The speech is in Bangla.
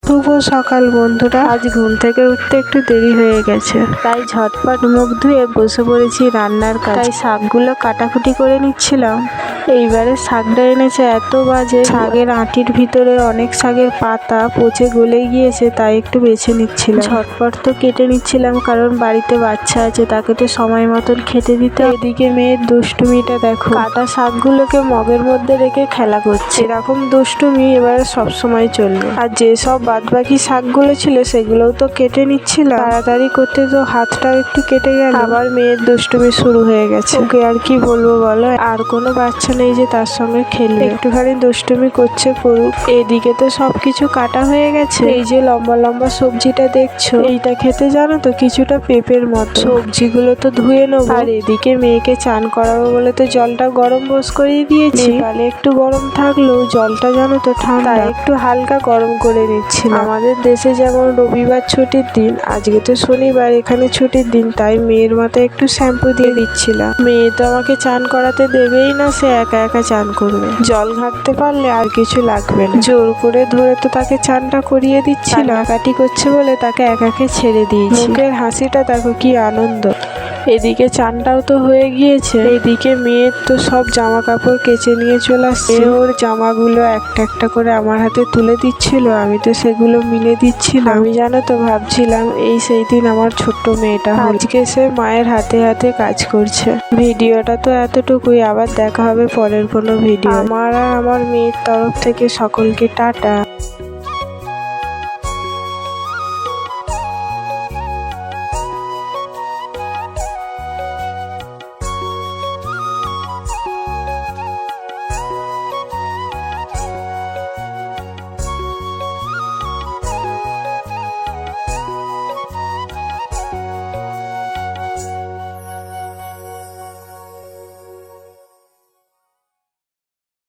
শুভ সকাল বন্ধুরা। আজ ঘুম থেকে উঠতে একটু দেরি হয়ে গেছে, তাই ঝটপট মুখ ধুয়ে বসে পড়েছি রান্নার কাজ। তাই শাকগুলো কাটাকুটি করে নিচ্ছিলাম। এইবারে শাকটা এনেছে এত বাজে, শাকের আঁটির ভিতরে অনেক শাকের পাতা পচে গলে গিয়েছে, তাই একটু বেছে নিচ্ছিলাম। ঝটপট তো কেটে নিচ্ছিলাম, কারণ বাড়িতে বাচ্চা আছে, তাকে তো সময় মতন খেতে দিতে। এদিকে মেয়ের দুষ্টুমিটা দেখো, কাটা শাকগুলোকে মগের মধ্যে রেখে খেলা করছে। এরকম দুষ্টুমি এবারে সবসময় চলবে। আর যেসব বাদবাকি শাকগুলো ছিল সেগুলোও তো কেটে নিচ্ছিলাম, তাড়াতাড়ি করতে তো হাতটাও একটু কেটে গেল। আবার মেয়ের দুষ্টুমি শুরু হয়ে গেছে। ওকে আর কি বলবো বলো, আর কোনো বাচ্চা নেই যে তার সঙ্গে খেলবে, একটুখানি দুষ্টুমি করছে করুক। এদিকে তো সবকিছু কাটা হয়ে গেছে। এই যে লম্বা লম্বা সবজিটা দেখছো, এইটা খেতে জানো তো কিছুটা পেঁপের মতো। সবজিগুলো তো ধুয়ে নেবো। আর এদিকে মেয়েকে চান করাবো বলে তো জলটা গরম বস করিয়ে দিয়েছি। নেপালে একটু গরম থাকলেও জলটা জানো তো ঠান্ডা, একটু হালকা গরম করে নিচ্ছি। আমাদের দেশে যেমন রবিবার ছুটির দিন, আজকে তো শনিবার, এখানে ছুটির দিন, তাই মেয়ের মাথায় একটু শ্যাম্পু দিয়ে দিচ্ছিলাম। মেয়ে তো আমাকে চান করাতে দেবেই না, সে একা একা চান করবে। জল ঘাঁটতে পারলে আর কিছু লাগবে না। জোর করে ধরে তো তাকে চানটা করিয়ে দিচ্ছিলাম। কাটি করছে বলে তাকে একাকে ছেড়ে দিয়েছি। মুখের হাসিটা দেখো কি আনন্দ। এদিকে চানটাও তো হয়ে গিয়েছে। এদিকে মেয়ের তো সব জামা কাপড় কেচে নিয়ে চলে আসছে। ওর জামাগুলো একটা একটা করে আমার হাতে তুলে দিচ্ছিল, আমি তো সেগুলো মিলে দিচ্ছিলাম। আমি জানো তো ভাবছিলাম এই সেই দিন আমার ছোট্ট মেয়েটা, আজকে সে মায়ের হাতে হাতে কাজ করছে। ভিডিওটা তো এতটুকুই, আবার দেখা হবে পরের কোনো ভিডিও। আমার আর আমার মেয়ের তরফ থেকে সকলকে টাটা।